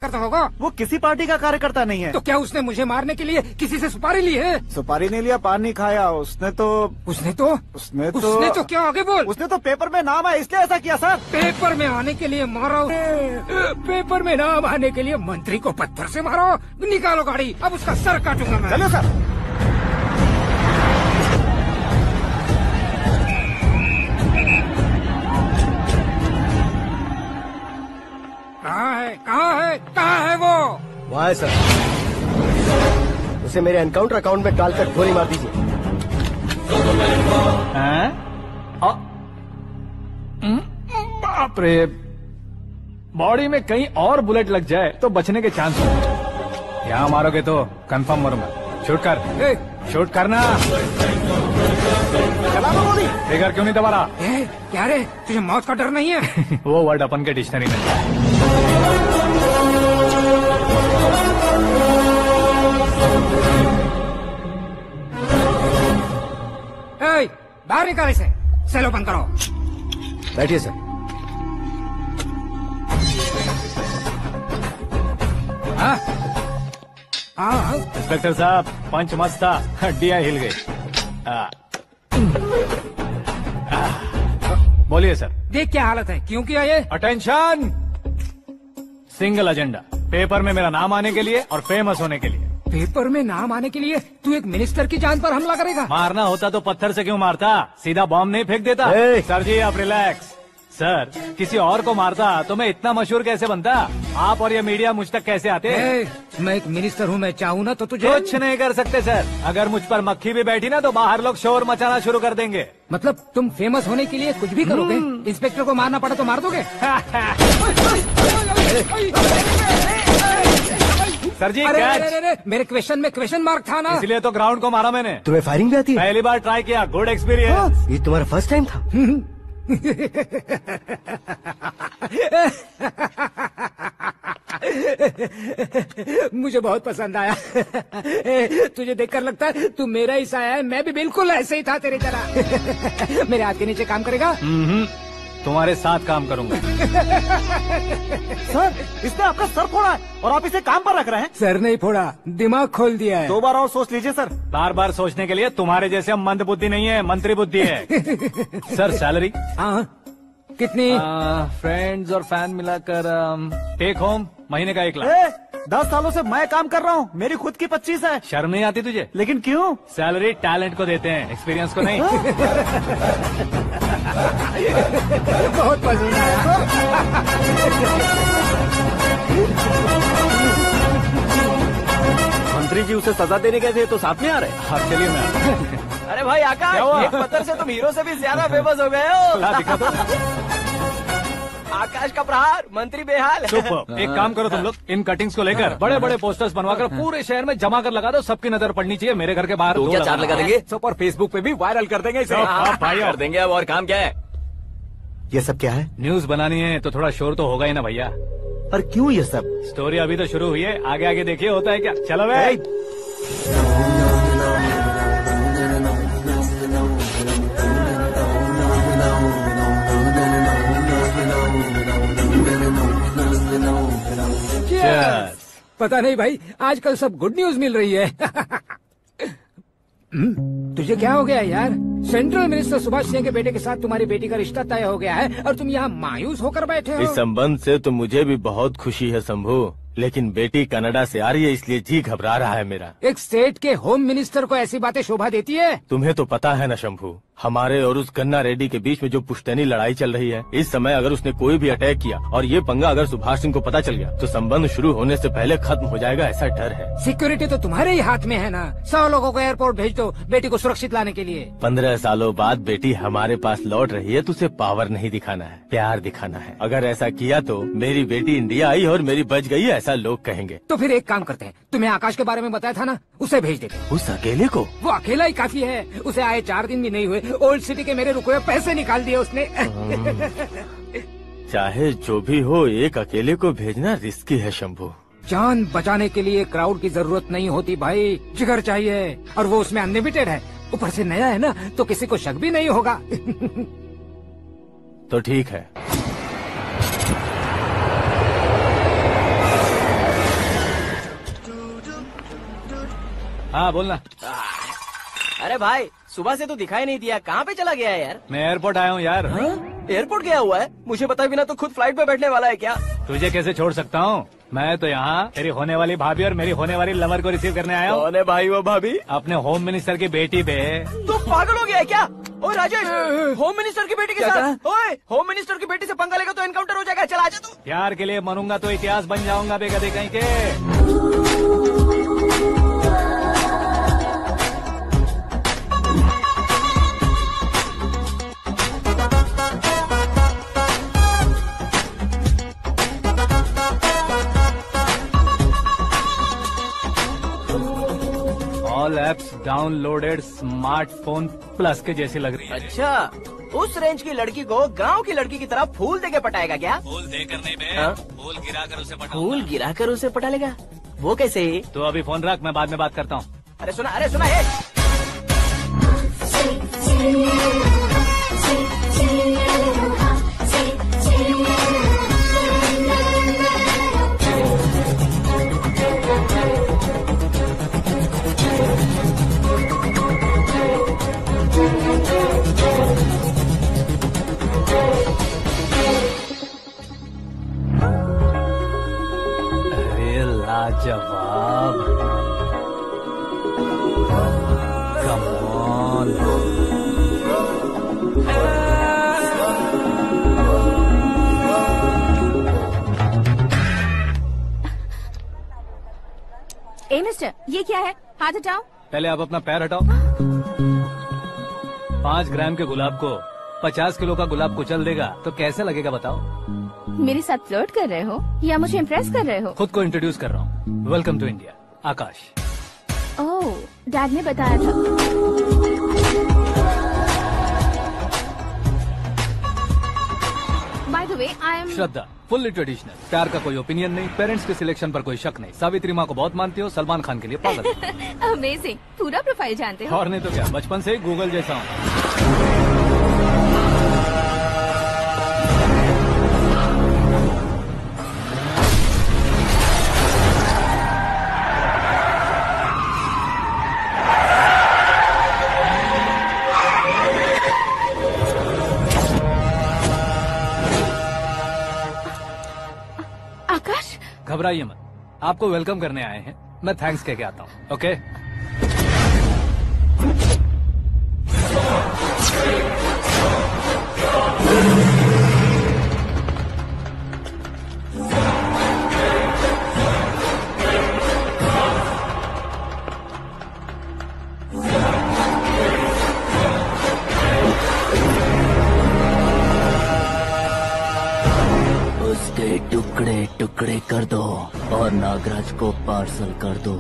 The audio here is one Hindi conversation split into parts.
कार्यकर्ता होगा? वो किसी पार्टी का कार्यकर्ता नहीं है। तो क्या उसने मुझे मारने के लिए किसी से सुपारी ली है? सुपारी नहीं लिया, पान नहीं खाया। उसने तो क्या? आगे बोल। उसने तो पेपर में नाम आया इसलिए ऐसा किया सर। पेपर में आने के लिए मारो? पेपर में नाम आने के लिए मंत्री को पत्थर से मारो? निकालो गाड़ी, अब उसका सर काटूंगा मैं। चलो सर। कहाँ है वो? वहाँ है सर। उसे मेरे एनकाउंटर अकाउंट में डालकर गोली मार दीजिए। बाप रे, बॉडी में कहीं और बुलेट लग जाए तो बचने के चांस हो। यहाँ मारोगे तो कंफर्म मरूंगा। शूट कर, शूट करना। चला लो गोली। फिगर क्यों नहीं दबा रहा? क्या रे, तुझे मौत का डर नहीं है? वो वर्ड अपन के डिक्शनरी में। बाहर निकाल इसे। सेल ओपन करो। बैठिए सर। इंस्पेक्टर साहब, पंच मस्त था, हड्डियां हिल गई। बोलिए सर। देख क्या हालत है, क्यों किया ये? अटेंशन, सिंगल एजेंडा, पेपर में मेरा नाम आने के लिए और फेमस होने के लिए। पेपर में नाम आने के लिए तू एक मिनिस्टर की जान पर हमला करेगा? मारना होता तो पत्थर से क्यों मारता, सीधा बॉम्ब नहीं फेंक देता। सर जी आप रिलैक्स। सर, किसी और को मारता तो मैं इतना मशहूर कैसे बनता? आप और ये मीडिया मुझ तक कैसे आते? मैं एक मिनिस्टर हूँ, मैं चाहूँ ना तो तुझे कुछ नहीं कर सकते सर। अगर मुझ पर मक्खी भी बैठी ना तो बाहर लोग शोर मचाना शुरू कर देंगे। मतलब तुम फेमस होने के लिए कुछ भी करोगे? इंस्पेक्टर को मारना पड़ा तो मार दोगे? सर जी मेरे क्वेश्चन में क्वेश्चन मार्क था ना, इसलिए तो ग्राउंड को मारा मैंने। तुम्हें फायरिंग भी आती है? पहली बार ट्राई किया, गुड एक्सपीरियंस। ये तुम्हारा फर्स्ट टाइम था? मुझे बहुत पसंद आया। तुझे देखकर लगता है तू मेरा ही साया है। मैं भी बिल्कुल ऐसे ही था तेरी तरह। मेरे हाथ के नीचे काम करेगा? तुम्हारे साथ काम करूंगा। सर, इसने आपका सर फोड़ा है और आप इसे काम पर रख रहे हैं? सर नहीं फोड़ा, दिमाग खोल दिया है। 2 बार और सोच लीजिए सर। बार बार सोचने के लिए तुम्हारे जैसे मंद बुद्धि नहीं है, मंत्री बुद्धि है। Sir salary? कितनी? फ्रेंड्स और फैन मिलाकर टेक होम महीने का 1 लाख। 10 सालों से मैं काम कर रहा हूँ, मेरी खुद की 25 है। शर्म नहीं आती तुझे? लेकिन क्यों? सैलरी टैलेंट को देते हैं, एक्सपीरियंस को नहीं। बहुत पसंद आया। मंत्री जी उसे सजा देने गए थे तो साथ में आ रहे? हाँ चलिए मैं। अरे भाई आकाश, एक पत्थर से तुम हीरो से भी ज्यादा फेमस हो गए हो। दिखा दो। आकाश का प्रहार, मंत्री बेहाल। सुपर। एक काम करो तुम लोग, इन कटिंग्स को लेकर बड़े बड़े पोस्टर्स बनवाकर पूरे शहर में जमा कर लगा दो। सबकी नजर पड़नी चाहिए मेरे घर के बाहर। तो क्या 4 लगा देंगे? सुपर, फेसबुक पे भी वायरल कर देंगे इसे। भाई कर देंगे। अब और काम क्या है? ये सब क्या है? न्यूज बनानी है तो थोड़ा शोर तो होगा ही ना भैया। पर क्यों ये सब? स्टोरी अभी तो शुरू हुई है, आगे आगे देखिए होता है क्या। चलो भाई। पता नहीं भाई, आजकल सब गुड न्यूज मिल रही है। तुझे क्या हो गया यार? सेंट्रल मिनिस्टर सुभाष सिंह के बेटे के साथ तुम्हारी बेटी का रिश्ता तय हो गया है और तुम यहाँ मायूस होकर बैठे हो। इस संबंध से तो मुझे भी बहुत खुशी है शंभू, लेकिन बेटी कनाडा से आ रही है इसलिए जी घबरा रहा है मेरा। एक स्टेट के होम मिनिस्टर को ऐसी बातें शोभा देती है? तुम्हें तो पता है ना शंभू, हमारे और उस गन्ना रेड्डी के बीच में जो पुश्तैनी लड़ाई चल रही है, इस समय अगर उसने कोई भी अटैक किया और ये पंगा अगर सुभाष सिंह को पता चल गया तो संबंध शुरू होने से पहले खत्म हो जाएगा, ऐसा डर है। सिक्योरिटी तो तुम्हारे ही हाथ में है ना। 100 लोगों को एयरपोर्ट भेज दो बेटी को सुरक्षित लाने के लिए। 15 सालों बाद बेटी हमारे पास लौट रही है तो उसे पावर नहीं दिखाना है, प्यार दिखाना है। अगर ऐसा किया तो मेरी बेटी इंडिया आई और मेरी बच गई, ऐसा लोग कहेंगे। तो फिर एक काम करते हैं, तुम्हें आकाश के बारे में बताया था ना, उसे भेज देते हैं। उस अकेले को? वो अकेला ही काफी है। उसे आए 4 दिन भी नहीं हुए, ओल्ड सिटी के मेरे रुके हुए पैसे निकाल दिए उसने। चाहे जो भी हो, एक अकेले को भेजना रिस्की है शंभू। जान बचाने के लिए क्राउड की जरूरत नहीं होती भाई, जिगर चाहिए, और वो उसमें अनलिमिटेड है। ऊपर से नया है ना, तो किसी को शक भी नहीं होगा। तो ठीक है। हाँ बोलना। अरे भाई सुबह से तो दिखाई नहीं दिया, कहाँ पे चला गया है यार? मैं एयरपोर्ट आया हूँ यार। एयरपोर्ट गया हुआ है? मुझे बताए बिना तो खुद फ्लाइट पे बैठने वाला है क्या? तुझे कैसे छोड़ सकता हूँ? मैं तो यहाँ तेरी होने वाली भाभी और मेरी होने वाली लवर को रिसीव करने आया हूँ। कौन है भाई वो भाभी? अपने होम मिनिस्टर की बेटी पे। तो पागल हो गया है क्या? ओए राजेश, होम मिनिस्टर की बेटी के साथ? ओए होम मिनिस्टर की बेटी से पंगा लेगा तो एनकाउंटर हो जाएगा, चल आजा तू। प्यार के लिए मरूंगा तो इतिहास बन जाऊंगा बेगदे कहीं के। All apps downloaded smartphone plus के जैसी लग रही है। अच्छा, उस रेंज की लड़की को गांव की लड़की की तरह फूल देके पटाएगा क्या? फूल देकर नहीं बे, हाँ? फूल गिराकर उसे पटाऊंगा। फूल गिराकर उसे पटा लेगा? वो कैसे? तो अभी फोन रख, मैं बाद में बात करता हूँ। अरे सुना है। अरे लाजवाब, कम ऑन। ए मिस्टर, ये क्या है? हाथ हटाओ। पहले आप अपना पैर हटाओ। 5 ग्राम के गुलाब को 50 किलो का गुलाब कुचल देगा तो कैसे लगेगा बताओ? मेरे साथ फ्लर्ट कर रहे हो या मुझे इम्प्रेस कर रहे हो? खुद को इंट्रोड्यूस कर रहा हूँ। Welcome to India, Akash. Oh, dad ने बताया था। By the way, I am Shraddha, fully traditional. प्यार का कोई ओपिनियन नहीं, पेरेंट्स के सिलेक्शन पर कोई शक नहीं। सावित्री माँ को बहुत मानती हो, सलमान खान के लिए पागल। अमेजिंग, पूरा प्रोफाइल जानते हो। और नहीं तो क्या, बचपन से ही गूगल जैसा हूँ। आकाश, घबराइए मत, आपको वेलकम करने आए हैं। मैं थैंक्स कह के आता हूँ। ओके? उसके टुकड़े टुकड़े कर दो और नागराज को पार्सल कर दो।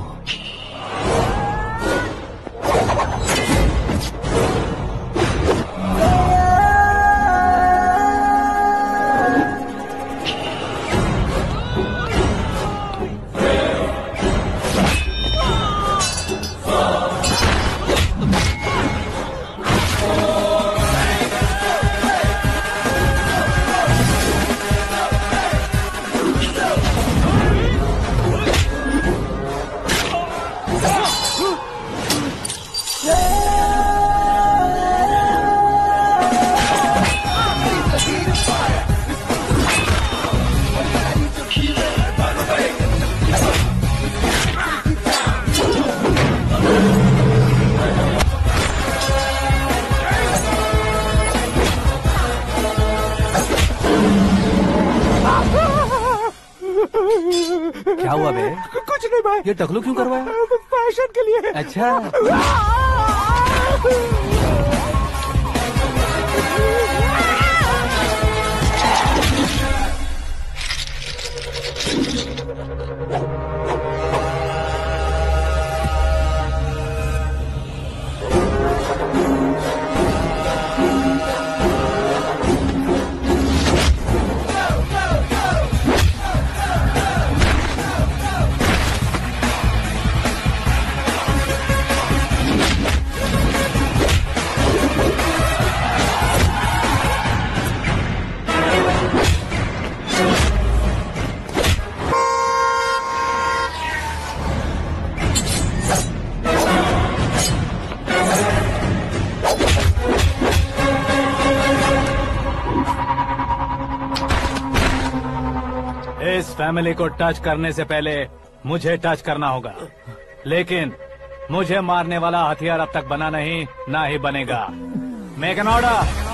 क्या हुआ बे? कुछ नहीं भाई, ये टकलू क्यों करवाया? फैशन के लिए। अच्छा, फैमिली को टच करने से पहले मुझे टच करना होगा, लेकिन मुझे मारने वाला हथियार अब तक बना नहीं, ना ही बनेगा। Make an order.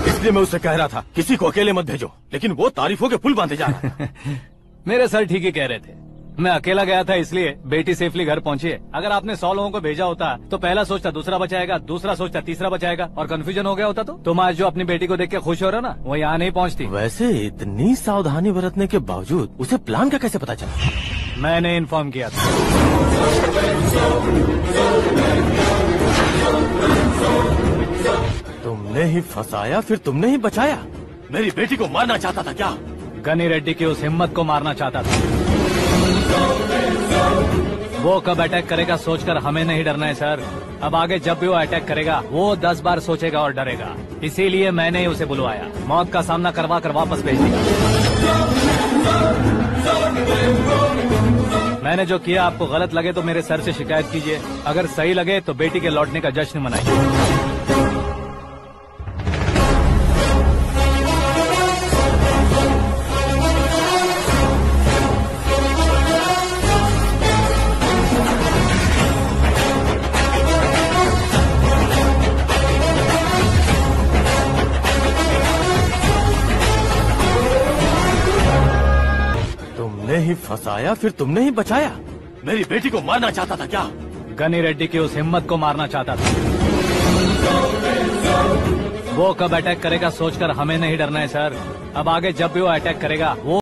इसलिए मैं उससे कह रहा था किसी को अकेले मत भेजो, लेकिन वो तारीफों के पुल बांधे जा रहा है। मेरे सर ठीक ही कह रहे थे। मैं अकेला गया था इसलिए बेटी सेफली घर पहुंची है। अगर आपने 100 लोगों को भेजा होता तो पहला सोचता दूसरा बचाएगा, दूसरा सोचता तीसरा बचाएगा, और कंफ्यूजन हो गया होता तो तुम आज जो अपनी बेटी को देख के खुश हो रहे हो ना, वो यहाँ नहीं पहुँचती। वैसे इतनी सावधानी बरतने के बावजूद उसे प्लान का कैसे पता चला? मैंने इन्फॉर्म किया था। तुमने ही फंसाया, फिर तुमने ही बचाया। मेरी बेटी को मारना चाहता था क्या? गनी रेड्डी की उस हिम्मत को मारना चाहता था। वो कब अटैक करेगा सोचकर हमें नहीं डरना है सर। अब आगे जब भी वो अटैक करेगा वो 10 बार सोचेगा और डरेगा। इसीलिए मैंने ही उसे बुलवाया, मौत का सामना करवा कर वापस भेज दिया। मैंने जो किया आपको गलत लगे तो मेरे सर से शिकायत कीजिए, अगर सही लगे तो बेटी के लौटने का जश्न मनाइए। तुमने ही फंसाया, फिर तुमने ही बचाया। मेरी बेटी को मारना चाहता था क्या? गनी रेड्डी की उस हिम्मत को मारना चाहता था। वो कब अटैक करेगा सोचकर हमें नहीं डरना है सर। अब आगे जब भी वो अटैक करेगा वो